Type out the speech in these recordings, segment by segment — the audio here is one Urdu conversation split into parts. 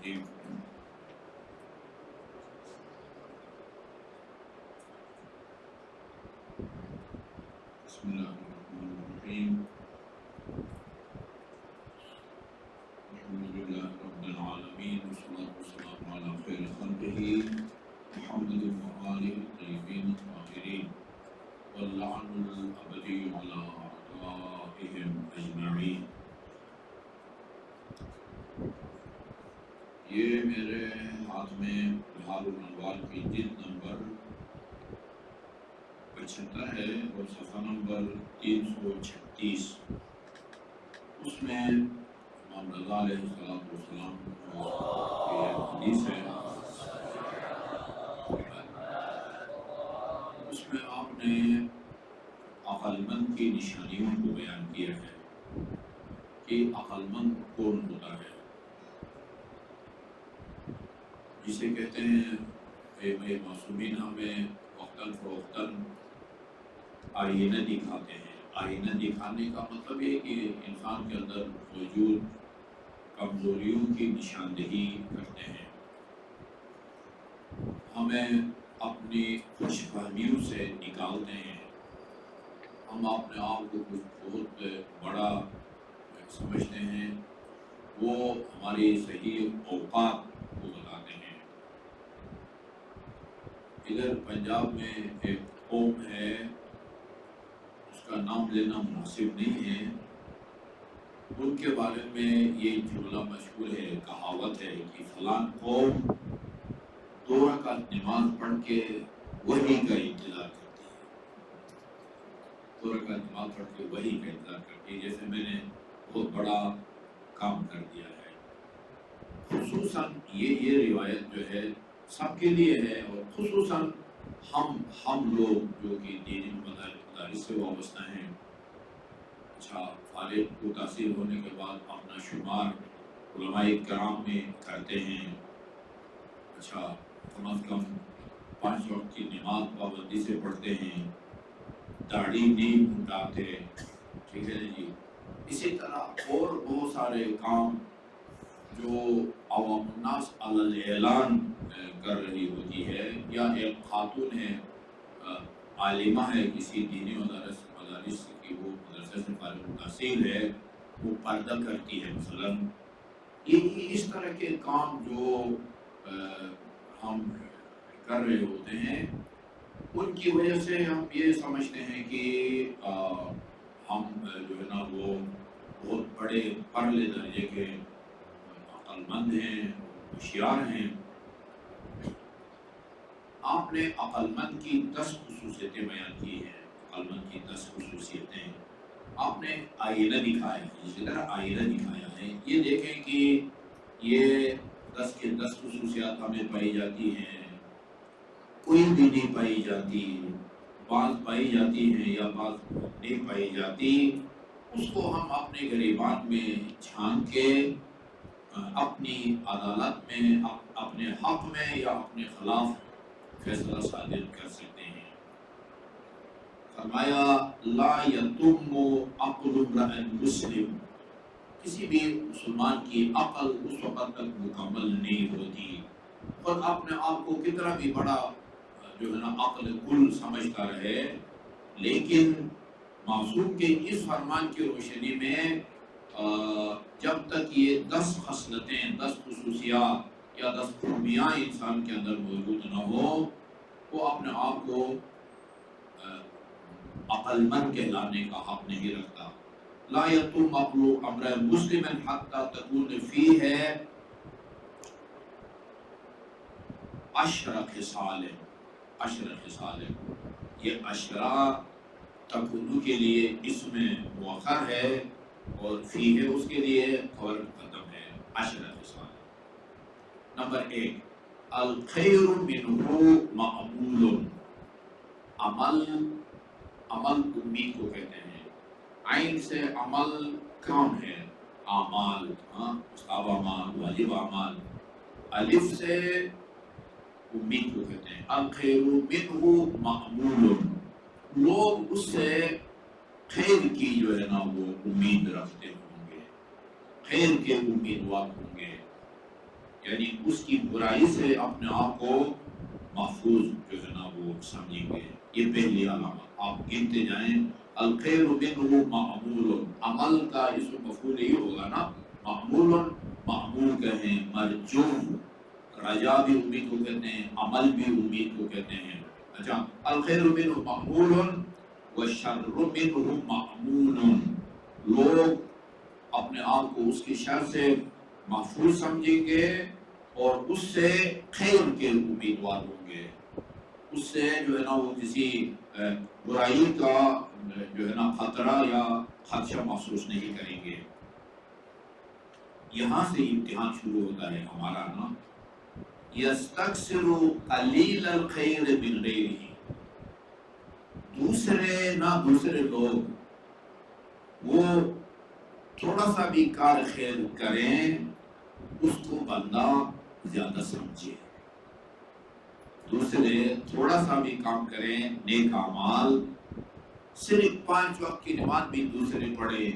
الرجيم بسم الله الرحمن الرحيم الحمد لله رب العالمين والصلاة والسلام على خير خلقه محمد وآله الطيبين الطاهرين واللعن الأبدي على أعدائهم أجمعين. یہ میرے ہاتھ میں بہار الانوار کی جلد نمبر 75 ہے اور صفحہ نمبر 336. اس میں امام رضا علیہ السلام کی حدیث ہے. اس میں آپ نے عقل مند کی نشانیوں کو بیان کیا ہے کہ عقل مند کون ہوتا ہے. جسے کہتے ہیں معصومین ہمیں وقتاً فوقتاً آئینہ دکھاتے ہیں. آئینہ دکھانے کا مطلب یہ کہ انسان کے اندر موجود کمزوریوں کی نشاندہی کرتے ہیں. ہمیں اپنی خوش فہمیوں سے نکالتے ہیں. ہم اپنے آپ کو کچھ بہت بڑا سمجھتے ہیں. وہ ہماری صحیح اوقات کو بتاتے ہیں. ادھر پنجاب میں ایک قوم ہے، اس کا نام لینا مناسب نہیں ہے. ان کے بارے میں یہ جملہ مشہور ہے، کہاوت ہے کہ فلاں قوم 2 رکعت نماز پڑھ کے وحی کا انتظار کرتی ہے. 2 رکعت نماز پڑھ کے وحی کا انتظار کرتی ہے، جیسے میں نے بہت بڑا کام کر دیا ہے. خصوصاً یہ روایت جو ہے سب کے لیے ہے، اور خصوصاً ہم لوگ جو کہ دینی مدارس سے وابستہ ہیں. اچھا، فارغ کو تحصیل ہونے کے بعد اپنا شمار علماء کرام میں کرتے ہیں. اچھا، کم از کم 5 وقت کی نماز پابندی سے پڑھتے ہیں. داڑھی نہیں منڈاتے. ٹھیک ہے جی. اسی طرح اور بہت سارے کام جو عوام الناس علی اعلان کر رہی ہوتی ہے، یا ایک خاتون ہے، عالمہ ہے کسی دینی مدارس کی، وہ مدرسے سے فارغ التحصیل ہے، وہ پردہ کرتی ہے مثلا. یہ اس طرح کے کام جو ہم کر رہے ہوتے ہیں، ان کی وجہ سے ہم یہ سمجھتے ہیں کہ ہم جو ہے نا وہ بہت بڑے پرلے درجے کے عقل مند ہیں، ہوشیار ہیں. آپ نے عقل مند کی 10 خصوصیتیں بیان کی ہیں. عقل مند کی 10 خصوصیتیں آپ نے آئینہ دکھایا ہے. اسی طرح آئینہ دکھایا ہے. یہ دیکھیں کہ یہ 10 کے 10 خصوصیات ہمیں پائی جاتی ہیں. کوئی بھی نہیں پائی جاتی، بعض پائی جاتی ہیں یا بعض نہیں پائی جاتی. اس کو ہم اپنے گریبان میں چھان کے اپنی عدالت میں، اپنے حق میں یا اپنے خلاف فیصلہ صادر کر سکتے ہیں. فرمایا لا یتم عقل امرئ مسلم، کسی بھی مسلمان کی عقل اس وقت تک مکمل نہیں ہوتی. اور اپنے آپ کو کتنا بھی بڑا جو ہے نا عقل کل سمجھتا رہے، لیکن معصوم کے اس فرمان کی روشنی میں جب تک یہ 10 خصلتیں، 10 خصوصیات یا 10 خوبیاں انسان کے اندر موجود نہ ہو، وہ اپنے آپ کو عقل مند کہلانے کا حق نہیں رکھتا. لا یتم عقل امرئ مسلم حتی تکون فیہ 10 خصال. یہ 10 تکون کے لیے اس میں مؤخر ہے، اور فی ہے اس کے لیے خبر مقدم ہے. 10 خصال. نمبر 1، الخیر منہ مأمول. عمل امید کو کہتے ہیں. عین سے عمل کام ہے، اعمال، مستحب اعمال، واجب اعمال. الف سے امید کو کہتے ہیں. الخیر منہ مأمول، لوگ اس سے خیر کی جو ہے نا وہ امید رکھتے ہوں گے، خیر کے امیدوار ہوں گے. یعنی اس کی برائی سے اپنے آپ کو محفوظ جو ہے نا وہ سمجھیں گے. یہ پہلی علامت آپ گنتے جائیں. الخیر منہ معمول، عمل کا اسم مفعول ہی ہوگا نا. معمول، معمول کہیں مرجو، رجا بھی امید کو کہتے ہیں، عمل بھی امید کو کہتے ہیں. اچھا، الخیر منہ معمول والشر منہ معمول، لوگ اپنے آپ کو اس کی شر سے محفوظ سمجھیں گے اور اس سے خیر کے امیدوار ہوں گے. اس سے جو ہے نا وہ کسی برائی کا جو ہے نا خطرہ یا خدشہ محسوس نہیں کریں گے. یہاں سے امتحان شروع ہوتا ہے ہمارا نا. یستکثر قلیل الخیر من غیرہ، دوسرے لوگ وہ تھوڑا سا بھی کار خیر کریں اس کو بندہ زیادہ سمجھے. دوسرے تھوڑا سا بھی کام کریں نیک اعمال، صرف 5 وقت کی نماز بھی دوسرے پڑھے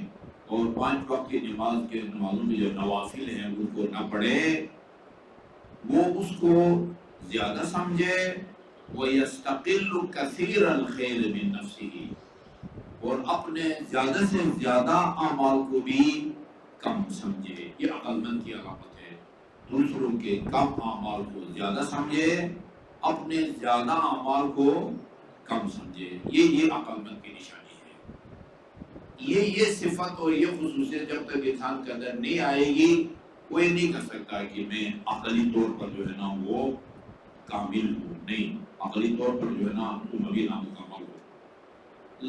اور 5 وقت کی نمازوں میں جو نوافل ہیں ان کو نہ پڑھے، وہ اس کو زیادہ سمجھے. وَيَسْتَقِلُّ كَثِيرَ الْخَيْرِ مِن نَفْسِهِ، اور اپنے زیادہ سے زیادہ اعمال کو بھی کم سمجھے. یہ عقل مند کی علامت ہے. دوسروں کے کم اعمال کو زیادہ سمجھے، اپنے زیادہ اعمال کو کم سمجھے. یہ عقل مند کی نشانی ہے. یہ صفت اور یہ خصوصیت جب تک انسان کے اندر نہیں آئے گی، وہ یہ نہیں کر سکتا کہ میں عقلی طور پر جو ہے نا وہ کامل ہوں. نہیں، عقلی طور پر جو ہے نا تم ابھی نامکمل ہو.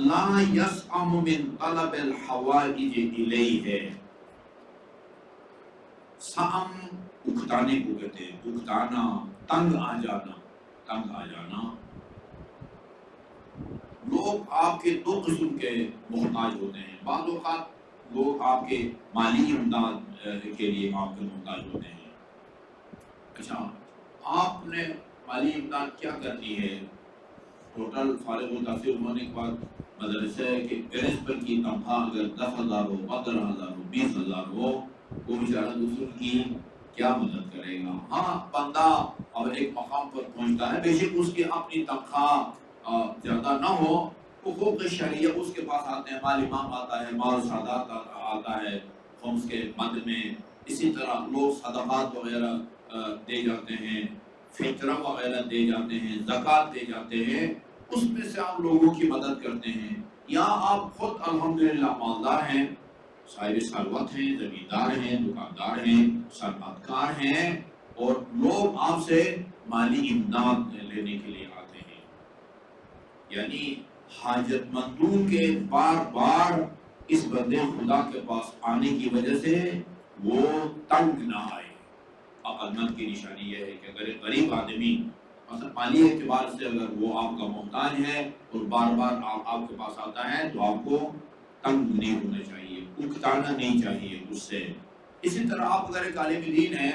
لا یسأم من طلب الحوائج الیہ، سأم اکتانے کو کہتے ہیں. اکتانا، تنگ آ جانا. لوگ آپ کے 2 قسم کے محتاج ہوتے ہیں. بعض اوقات لوگ آپ کے مالی امداد کے لیے آپ کے محتاج ہوتے ہیں. اچھا، آپ نے مالی امداد کیا کرنی ہے؟ ٹوٹل فارغ و تحصیل ہونے کے بعد مدرسے کے پرنسپل کی تنخواہ اگر 10,000 ہو، 15,000 ہو، 20,000 ہو، وہ بیچارہ دوسروں کی کیا مدد کرے گا؟ ہاں، بندہ اب ایک مقام پر پہنچتا ہے، بے شک اس کی اپنی تنخواہ زیادہ نہ ہو، حقوق شرعیہ اس کے پاس آتے ہیں. مال امام آتا ہے، مال سادات آتا ہے خمس کے مد میں. اسی طرح لوگ صدقات وغیرہ دے جاتے ہیں، فطرہ وغیرہ دے جاتے ہیں، زکوٰۃ دے جاتے ہیں. اس میں سے آپ لوگوں کی مدد کرتے ہیں. یا آپ خود الحمدللہ مالدار ہیں، صاحب ثروت ہیں، زمیندار ہیں، دکاندار ہیں، صنعت کار ہیں، اور لوگ آپ سے مالی امداد لینے کے لیے آتے ہیں. یعنی حاجت مندوں کے بار بار اس بندے خدا کے پاس آنے کی وجہ سے وہ تنگ نہ آئے. عقل مند کی نشانی یہ ہے کہ اگر ایک غریب آدمی مثلا مالی اعتبار سے اگر وہ آپ کا محتاج ہے اور بار بار آپ کے پاس آتا ہے تو آپ کو تنگ نہیں ہونا چاہیے، اکتانا نہیں چاہیے اس سے. اسی طرح آپ اگر ایک عالم دین ہے،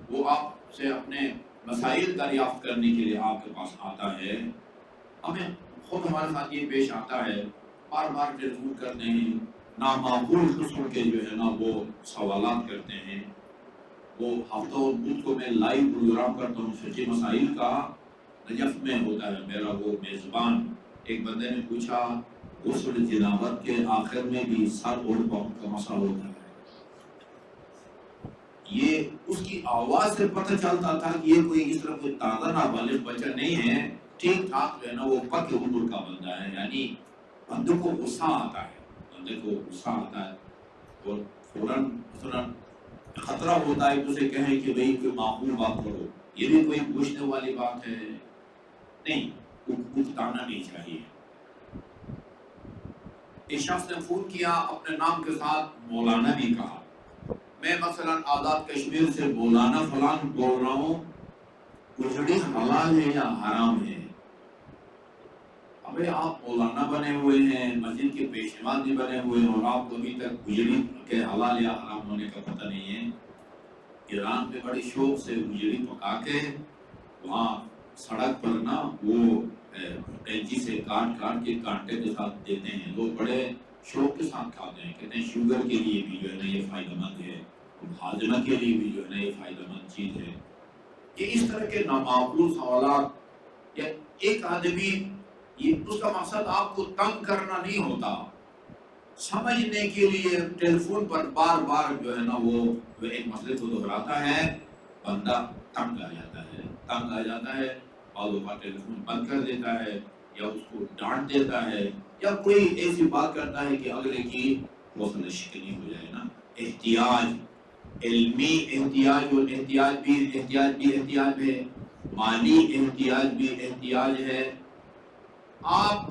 وہ آپ سے اپنے مسائل دریافت کرنے کے لیے آپ کے پاس آتا ہے. ہمیں خود ہمارے ساتھ یہ پیش آتا ہے، بار بار ٹیلیفون کرتے ہیں، نامعقول قسم کے جو ہے نا وہ سوالات کرتے ہیں. وہ ہفتہ اور بدھ کو میں لائیو پروگرام کرتا ہوں فقہی مسائل کا، نجف میں ہوتا ہے میرا وہ میزبان. ایک بندے نے پوچھا غسل جنابت کے آخر میں بھی سر اور پاؤں کا مسئلہ ہوتا ہے. یہ اس کی آواز سے پتہ چلتا تھا کہ یہ کوئی اس طرح کوئی تازہ نابالغ بچہ نہیں ہے، ٹھیک ٹھاک جو ہے نا وہ پک عمر کا بندہ ہے. یعنی بندے کو غصہ آتا ہے اور فوراً خطرہ ہوتا ہے کہ اسے کہیں کہ بھئی کوئی معقول بات کرو. یہ بھی کوئی پوچھنے والی بات ہے نہیں، اکتانا نہیں چاہیے. ایک شخص نے فون کیا، اپنے نام کے ساتھ مولانا بھی کہا. میں مثلا آزاد کشمیر سے مولانا فلان بول رہا ہوں، کھچڑی حلال ہے یا حرام ہے؟ ابھی آپ مولانا بنے ہوئے ہیں، مسجد کے پیشوا بھی بنے ہوئے ہیں، اور آپ کو ابھی تک کھچڑی کے حلال یا حرام ہونے کا پتہ نہیں ہے. ایران میں بڑے شوق سے کھچڑی پکا کے وہاں سڑک پر نا وہ کینچی سے کاٹ کے کانٹے کے ساتھ دیتے ہیں. لوگ بڑے شوق کے ساتھ کھاتے ہیں، کہتے ہیں شوگر کے لیے بھی جو ہے نا یہ فائدہ مند ہے، اور ہاضمہ کے لیے بھی جو ہے نا یہ فائدہ مند چیز ہے. کہ اس طرح کے نامعقول سوالات، یا ایک آدمی یہ اس کا مقصد آپ کو تنگ کرنا نہیں ہوتا، سمجھنے کے لیے ٹیلی فون پر بار بار جو ہے نا وہ ایک مسئلے کو دہراتا ہے، بندہ تنگ آ جاتا ہے، بعض اوقات ٹیلی فون بند کر دیتا ہے، یا اس کو ڈانٹ دیتا ہے، یا کوئی ایسی بات کرتا ہے کہ اگلے کی حوصلہ شکنی ہو جائے نا۔ احتیاج، علمی احتیاج، اور احتیاج ہے، مالی احتیاج بھی احتیاج ہے۔ آپ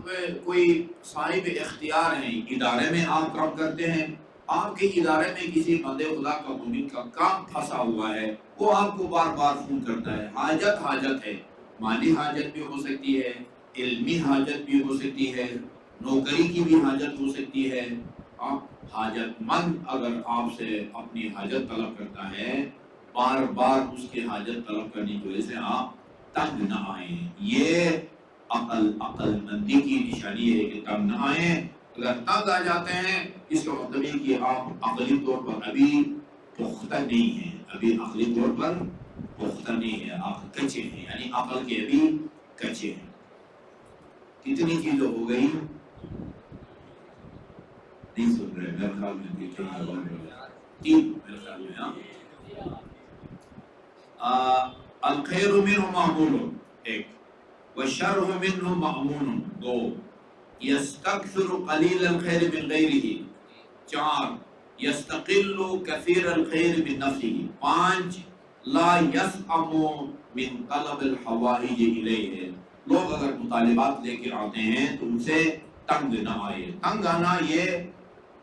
کوئی صاحب اختیار ہیں، ادارے میں آپ کام کرتے ہیں، آپ کے ادارے میں کسی بندے خدا کا مومن کا کام پھنسا ہوا ہے، وہ آپ کو بار بار فون کرتا ہے، حاجت ہے، مالی حاجت بھی ہو سکتی ہے، علمی حاجت بھی ہو سکتی ہے، نوکری کی بھی حاجت ہو سکتی ہے۔ آپ حاجت مند اگر آپ سے اپنی حاجت طلب کرتا ہے، بار بار اس کی حاجت طلب کرنے کی وجہ سے آپ تنگ نہ آئیں۔ یہ عقل مندی کی نشانی ہے کہ تنگ نہ آئیں۔ اگر تنگ آ جاتے ہیں، اس کا مطلب ہے کہ آپ عقلی طور پر ابھی پختہ نہیں ہیں، ابھی عقلی طور پر پختہ نہیں ہے، آپ کچے ہیں، یعنی عقل کے ابھی کچے ہیں۔ کتنی چیزیں ہو گئی نہیں سن رہے، میرے خیال میں تین، میرے خیال میں الخیر منہ معمول، ایک، والشر منه مأمون، دو، يستكثر قليل الخير من غيره، چار، يستقل كثير الخير من نفسه، پانچ، لا يسأم من طلب الحوائج إليه، لوگ اگر مطالبات لے کر آتے ہیں تو ان سے تنگ نہ آئے۔ تنگ آنا یہ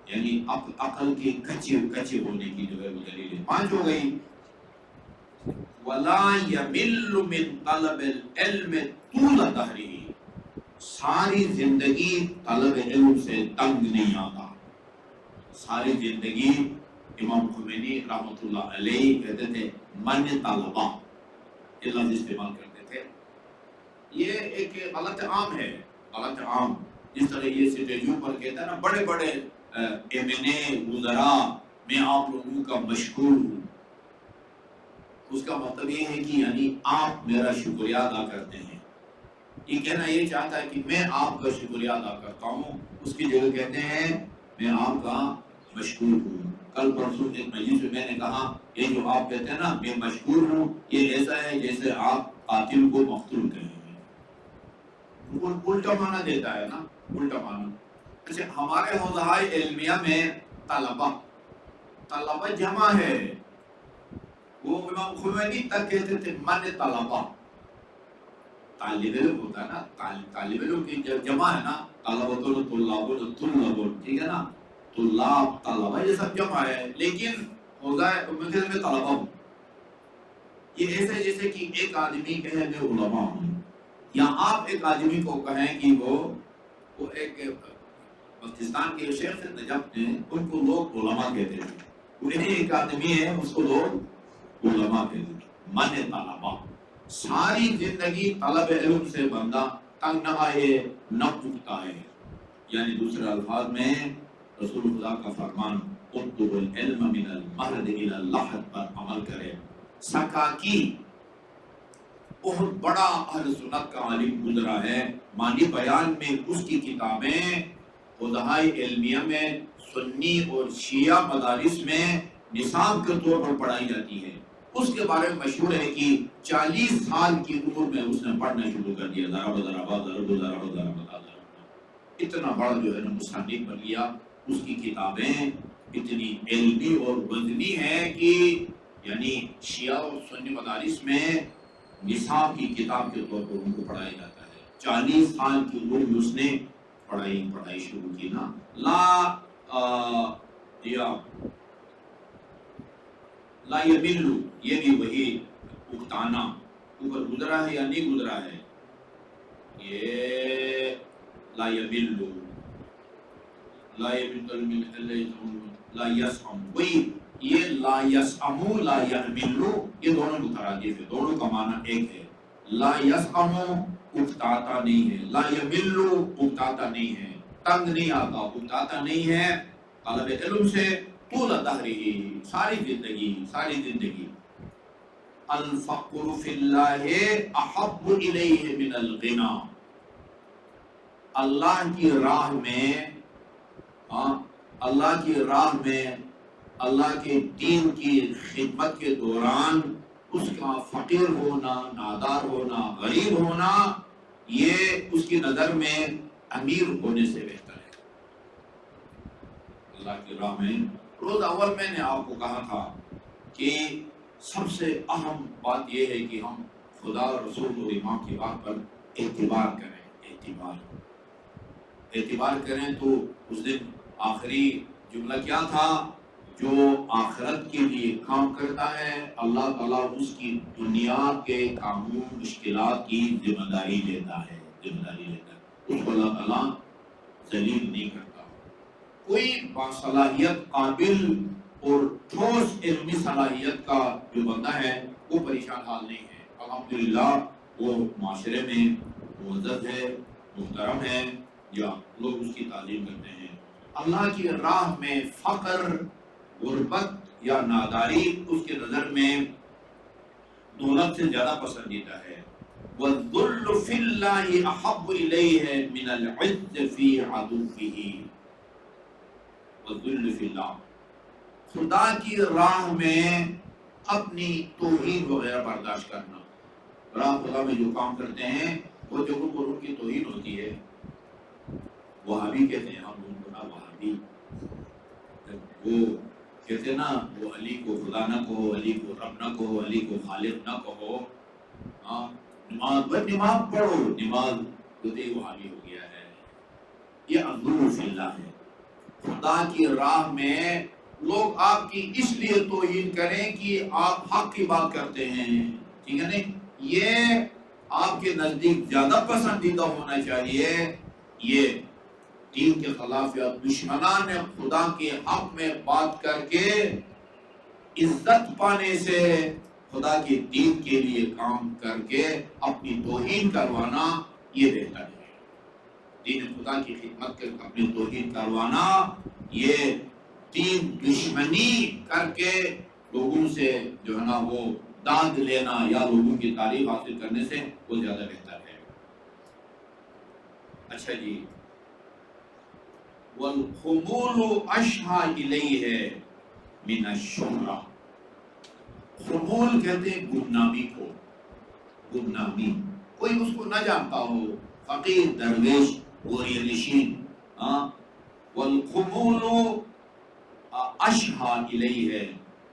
یعنی عقل کے کچے ہونے کی جو ہے وہ دلیل ہے۔ پانچ ہو گئی۔ وَلَا يَمِلُّ مِن طَلَبِ الْعِلْمِ طُولَ دَهْرِهِ، ساری زندگی طلب علم سے تنگ نہیں آتا۔ ساری زندگی امام خمینی رحمۃ اللہ علیہ کہتے تھے من طلبہ، یہ لفظ استعمال کرتے تھے۔ یہ ایک غلط عام ہے، غلط عام، جس طرح یہ اسٹیجوں پر کہتا ہے نا بڑے بڑے ایم وزراء، میں آپ لوگوں کا مشکور ہوں، اس کا مطلب یہ ہے کہ یعنی آپ میرا شکریہ ادا کرتے ہیں۔ یہ کہنا یہ چاہتا ہے کہ میں آپ کا شکریہ ادا کرتا ہوں، اس کی جگہ کہتے ہیں میں آپ کا مشکور ہوں۔ کل پرسوں ایک مجلس میں میں نے کہا یہ جو آپ کہتے ہیں نا میں مشکور ہوں، یہ ایسا ہے جیسے آپ قاتل کو مقتول کہیں گے، الٹا معنی دیتا ہے نا، الٹا معنی۔ اچھا، ہمارے حوزہائے علمیہ میں طلبہ جمع ہے، وہ امام خمینی تک کہتے تھے من طلبہ، طالب علم ہوتا ہے نا، طالب علم کی جمع ہے نا، طلاب، ٹھیک ہے نا، طلبہ یہ سب جمع ہے، لیکن حوزہ مثل میں طلبہ ہوں، یہ ایسے جیسے کہ ایک آدمی کہے میں علماء ہوں، یا آپ ایک آدمی کو کہیں کہ وہ ایک پاکستان کے شیخ سے نجف نے، ان کو لوگ علماء کہتے تھے، انہیں ایک آدمی ہے اس کو لوگ علماء کہتے تھے۔ من طلبہ، ساری زندگی طلب علم سے بندہ تنگ نہ آئے نہ اٹھتا ہے، یعنی دوسرے الفاظ میں رسول خدا کا فرمان اطلب العلم من المہد الى اللحد پر عمل کرے۔ سکاکی بہت بڑا اہل سنت کا عالم گزرا ہے، مانی بیان میں اس کی کتابیں حوزہائے علمیہ میں سنی اور شیعہ مدارس میں نصاب کے طور پر پڑھائی جاتی ہے۔ اس کے بارے میں مشہور ہے کہ 40 سال کی عمر میں اس نے پڑھنا شروع کر دیا، اتنا بڑا جو ہے نا مصنف بن گیا۔ اس کی کتابیں اتنی علمی اور وزنی ہیں کہ یعنی شیعہ اور سنی مدارس میں نصاب کی کتاب کے طور پر ان کو پڑھایا جاتا ہے۔ 40 سال کی عمر میں اس نے پڑھائی شروع کی نا۔ لا یمل، یہ بھی وہی اکتانا، اوپر گزرا ہے یا نہیں گزرا ہے، یہ لا یمل، لا یسعم، وہی یہ لا یسعم لا یمل، یہ دونوں مترادف ہے، دونوں کا معنی ایک ہے۔ لا یسعم اکتاتا نہیں ہے، لا یمل اکتاتا نہیں ہے، تنگ نہیں آتا، اکتاتا نہیں ہے طلب علم سے طول دہرہ، ساری زندگی۔ الفقر فی اللہ احب الیہ من الغنا، اللہ کی راہ میں، اللہ کی راہ میں اللہ کے دین کی خدمت کے دوران اس کا فقیر ہونا، نادار ہونا، غریب ہونا، یہ اس کی نظر میں امیر ہونے سے بہتر ہے۔ اللہ کی راہ میں روز اول میں نے آپ کو کہا تھا کہ سب سے اہم بات یہ ہے کہ ہم خدا، رسول اور امام کی بات پر اعتبار کریں، اعتبار کریں۔ تو اس دن آخری جملہ کیا تھا؟ جو آخرت کے لیے کام کرتا ہے اللہ تعالیٰ اس کی دنیا کے کاموں، مشکلات کی ذمہ داری لیتا ہے، اس کو اللہ تعالیٰ ذلیل نہیں کرتا۔ کوئی باصلاحیت، قابل اور ٹھوس علمی صلاحیت کا جو بندہ ہے وہ پریشان حال نہیں ہے، الحمدللہ وہ معاشرے میں معزز ہے، محترم ہے، یا لوگ اس کی تعظیم کرتے ہیں۔ اللہ کی راہ میں فقر، غربت یا ناداری اس کے نظر میں دولت سے زیادہ پسندیدہ ہے۔ وَالذُلُّ فِي اللَّهِ أَحَبُّ إِلَيْهِ مِنَ الْعِزِّ فِي عَدُوِّهِ۔ وَالذُلُّ فِي اللَّهِ، خدا کی راہ میں اپنی توہین وغیرہ برداشت کرنا۔ راہ خدا میں جو کام کرتے ہیں وہ جگہوں پر ان کی توہین ہوتی ہے، وہابی کہتے ہیں ہم ان کو، نا وہابی، وہ کہتے ہیں نا وہ علی کو خدا نہ کہو، علی کو رب نہ کہو، علی کو خالق نہ کہو، نماز بس نماز پڑھو، نماز کہتے وہابی ہو گیا ہے۔ یہ الذل فی اللہ ہے۔ خدا کی راہ میں لوگ آپ کی اس لیے توہین کریں کہ آپ حق کی بات کرتے ہیں، ٹھیک ہے نہیں، یہ آپ کے نزدیک زیادہ پسندیدہ ہونا چاہیے۔ یہ دین کے خلاف یا دشمنان خدا کے حق میں بات کر کے عزت پانے سے خدا کے دین کے لیے کام کر کے اپنی توہین کروانا یہ بہتر ہے۔ دین خدا کی خدمت کر کے اپنی توہین کروانا، یہ دین دشمنی کر کے لوگوں سے جو ہے نا وہ داد لینا یا لوگوں کی تعریف حاصل کرنے سے وہ زیادہ بہتر ہے۔ اچھا جی، والخمول اشہى الیہ من الشہرہ، خمول کہتے ہیں گمنامی کو، گمنامی، کوئی اس کو نہ جانتا ہو، فقیر، درویش، گوریہ نشین، والخمول اشہى الیہ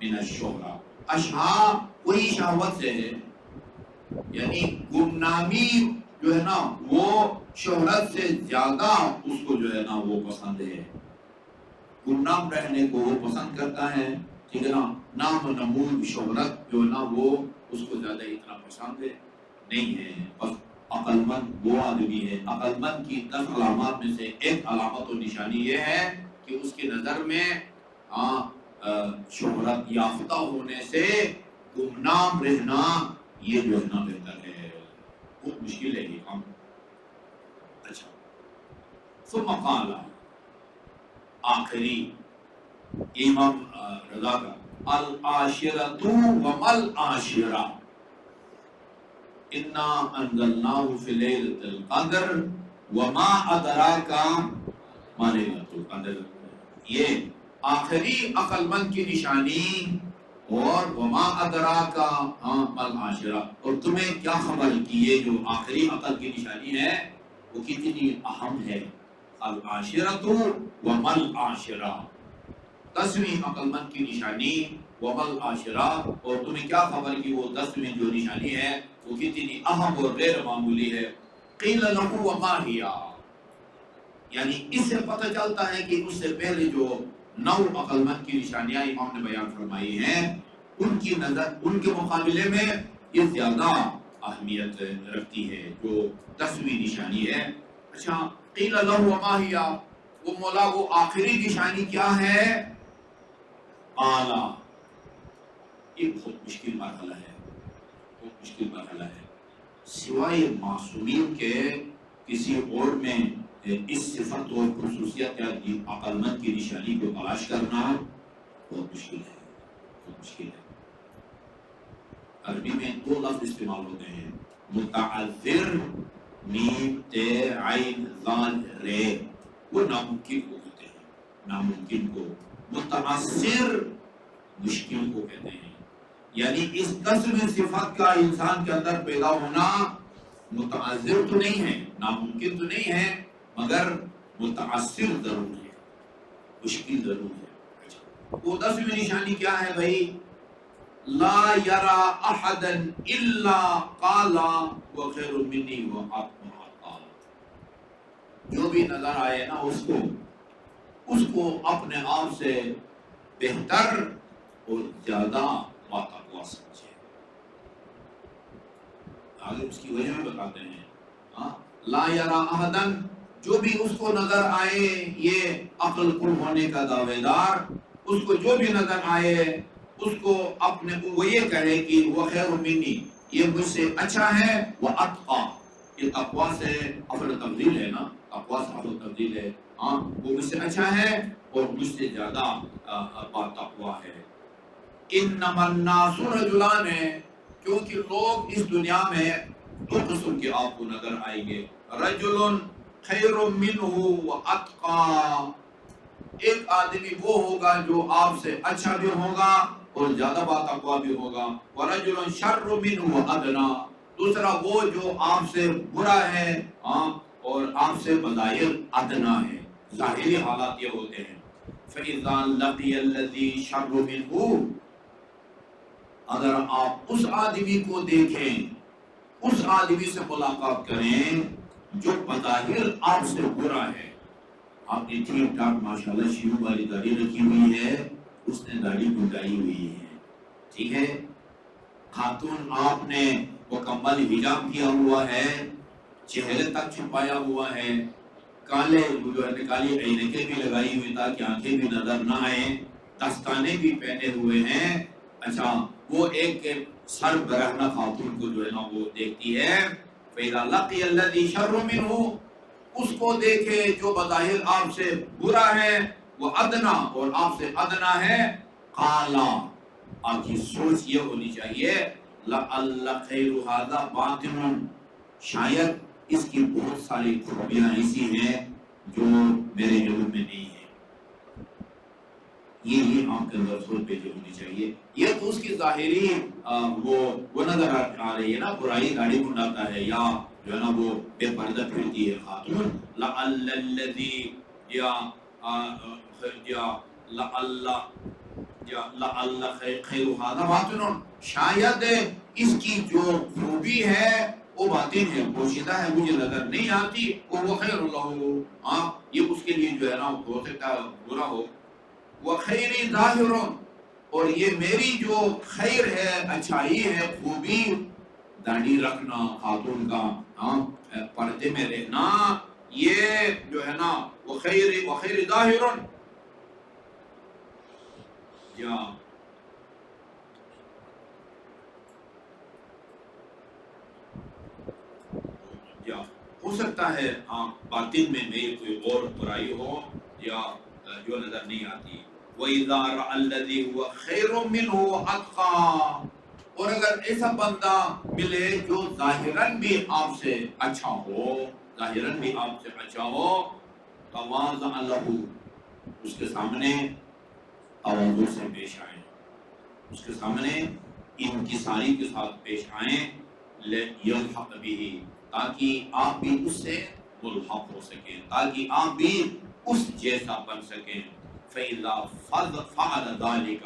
من الشہرہ، اشہى وہی شہوت سے ہے، یعنی گمنامی جو ہے نا وہ شہرت سے زیادہ اس کو جو ہے نا وہ پسند ہے، گمنام رہنے کو وہ پسند کرتا ہے، ٹھیک ہے نا، نام و نمود شہرت جو ہے نا وہ اس کو زیادہ اتنا پسند ہے نہیں ہے۔ بس عقل مند وہ آدمی ہے، عقل مند کی 10 علامات میں سے ایک علامت و نشانی یہ ہے کہ اس کی نظر میں شہرت یافتہ ہونے سے گمنام رہنا یہ جو ہے نا بہتر ہے، بہت مشکل ہے یہ کام۔ اچھا، ثم قال، آخری امام رضا کا، العاشرۃ وما العاشرہ انا انزلناہ فی لیلۃ القدر وما ادراک ما لیلۃ القدر، یہ آخری عقل مند کی نشانی، اور وما ادراک ما العاشرہ، اور تمہیں کیا خبر کی یہ جو آخری عقل کی نشانی ہے وہ کتنی اہم ہے۔ العاشرۃ وما العاشرہ، 10ویں عقل مند کی نشانی، وما العاشرہ، اور تمہیں کیا خبر کہ وہ 10ویں جو نشانی ہے وہ کتنی اہم اور غیر معمولی ہے۔ قیل لہ وما ہی، یعنی اس سے پتہ چلتا ہے کہ اس سے پہلے جو 9 عقل مند کی نشانیاں امام نے بیان فرمائی ہیں ان کی نظر، ان کے مقابلے میں یہ زیادہ اہمیت رکھتی ہے جو 10ویں نشانی ہے۔ اچھا، قیل لہ وما ہی، وہ مولا وہ آخری نشانی کیا ہے؟ اعلیٰ، یہ بہت مشکل مرحلہ ہے، بہت مشکل مرحلہ ہے، سوائے معصومین کے کسی اور میں اس صفت اور خصوصیت یا عقل مند کی نشانی کو تلاش کرنا بہت مشکل ہے، بہت مشکل ہے۔ عربی میں دو لفظ استعمال ہوتے ہیں، متعذر میم تے عین ذال رے، وہ ناممکن کو کہتے ہیں، ناممکن کو، متعثر مشکل کو کہتے ہیں، یعنی اس قسم صفات کا انسان کے اندر پیدا ہونا متعذر تو نہیں ہے، ناممکن تو نہیں ہے، مگر متعثر ضرور ہے، مشکل ضرور ہے۔ وہ 10ویں نشانی کیا ہے بھائی؟ لا یرا احدا الا قال وخیر منی واتقى، جو بھی نظر آئے نا اس کو اپنے آپ سے بہتر اور زیادہ باتقوا سمجھے۔ آگے اس کی وجہ میں بتاتے ہیں، ہاں، لا یرا احدا، جو بھی اس کو نظر آئے، یہ عقل کل ہونے کا دعوے دار، اس کو جو بھی نظر آئے اس کو اپنے وہ یہ کہے کہ وہ خیر منی، یہ مجھ سے اچھا ہے، وہ اتقا، یہ تقوا سے افضل تفضیل ہے نا، تقوا سے افضل تفضیل ہے، ہاں، وہ مجھ سے اچھا ہے اور مجھ سے زیادہ تقوا ہے۔ انما الناس رجلان، کیونکہ لوگ اس دنیا میں دو قسم کے آپ کو نظر آئیں گے، رجل خیر منہ واتقى، ایک آدمی وہ ہوگا جو آپ سے اچھا بھی ہوگا اور زیادہ باتقوا بھی ہوگا، ورجل شر منہ وادنى، دوسرا وہ جو آپ سے برا ہے اور آپ سے بظاہر ادنا ہے، ظاہری حالات یہ ہوتے ہیں۔ فَإِذَا لَقِيَ الَّذِي شَرٌّ مِنْهُ، اگر آپ اس آدمی کو دیکھیں، اس آدمی سے ملاقات کریں جو بظاہر آپ سے برا ہے، آپ نے ٹھیک ٹھاک ماشاءاللہ شیو والی داڑھی رکھی ہوئی ہے، اس نے داڑھی گنڈائی ہوئی ہے، ٹھیک ہے، خاتون آپ نے مکمل حجاب کیا ہوا ہے، چہرے تک چھپایا ہوا ہے، کالے کالی عینکیں بھی لگائی ہوئی تاکہ آنکھیں بھی نظر نہ آئیں، دستانے بھی پہنے ہوئے ہیں، اچھا وہ ایک سر برہنہ خاتون کو جو ہے نا وہ دیکھتی ہے، فَإِذَا لَقِيَ الَّذِي شَرٌّ مِنْهُ، اس کو دیکھے جو بظاہر آپ سے برا ہے، وہ ادنا اور آپ سے ادنا ہے، قَالَ، آپ کی سوچ یہ ہونی چاہیے، لَعَلَّ خَيْرُ هَذَا بَاطِنٌ، شاید اس کی بہت ساری خوبیاں ایسی ہیں جو میرے علم میں نہیں ہے، یہ آپ کے اندر سوچ پہ جو ہونی چاہیے۔ یہ تو اس کی ظاہری وہ نظر آ رہی ہے نا، برائی داڑھی منڈاتا ہے یا جو ہے نا وہ بے پردہ پھرتی ہے خاتون، لعل الذی یا لعل خیر هذا باطن، شاید اس کی جو خوبی ہے وہ باطن ہے، پوشیدہ ہے، مجھے نظر نہیں آتی، وہ خیر اللہ، ہاں یہ اس کے لیے جو ہے نا ہو سکتا ہے برا ہو، وہ خیر ظاہر، اور یہ میری جو خیر ہے، اچھائی ہے، خوبی، داڑھی رکھنا خاتون کا، ہاں پردے میں رہنا، یہ جو ہے نا وہ خیر ظاہر، یا ہو سکتا ہے ہاں باطن میں میری کوئی اور برائی ہو یا جو نظر نہیں آتی۔ وَإِذَا رَأَى الَّذِي هُوَ خَيْرٌ مِّنْهُ وَأَتْقَى، اور اگر ایسا بندہ ملے جو ظاہراً بھی آپ سے اچھا ہو، ظاہراً بھی آپ سے اچھا ہو، تواضع لَهُ، اس کے سامنے تواضع سے پیش آئیں، اس کے سامنے انکساری کے ساتھ پیش آئیں، یلحق به، تاکہ آپ بھی اس سے ملحق ہو سکیں، تاکہ آپ بھی اس جیسا بن سکیں۔ فَإِذَا فَعَلَ ذَلِكَ،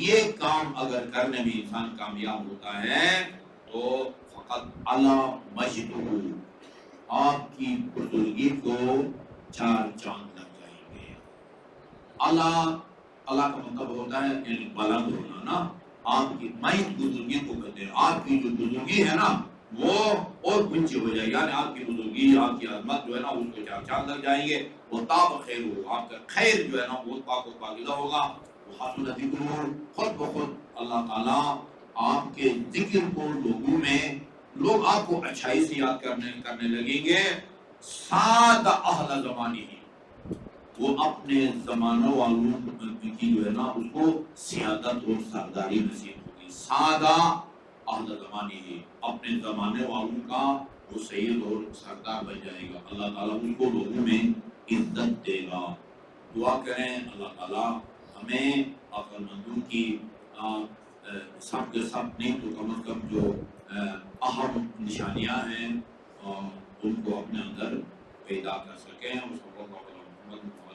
یہ کام اگر کرنے میں انسان کامیاب ہوتا ہے تو فقط عَلَى مَجْدُهُ، آپ کی بزرگی کو 4 چاند لگ جائیں گے۔ اللہ کا مطلب ہوتا ہے یعنی بلند ہونا نا، آپ کی مائت بزرگی کو کہتے ہیں، آپ کی جو بزرگی ہے نا وہ اور اونچی ہو جائے گی، یعنی آپ کی بزرگی، آپ کی عظمت جو ہے نا اس کو 4 چاند لگ جائیں گے، وہ تاب خیر ہو، آپ کا خیر جو ہے نا وہ پاک و پاکیزہ ہوگا، وہ حسن ذکر، خود بخود اللہ تعالیٰ آپ کے ذکر کو لوگوں میں، لوگ آپ کو اچھائی سے یاد کرنے لگیں گے، سعد اہل زمانی، وہ اپنے زمانوں والوں کی جو ہے نا اس کو سیادت اور سرداری نصیب ہوگی، سادہ اہل زمانی ہے، اپنے زمانے والوں کا وہ سید اور سردار بن جائے گا، اللہ تعالیٰ ان کو لوگوں میں عزت دے گا۔ دعا کریں اللہ تعالیٰ ہمیں عقل مندوں کی سب کے سب نہیں تو کم از کم جو اہم نشانیاں ہیں ان کو اپنے اندر پیدا کر سکیں، اور صلی اللہ علیہ وسلم محمد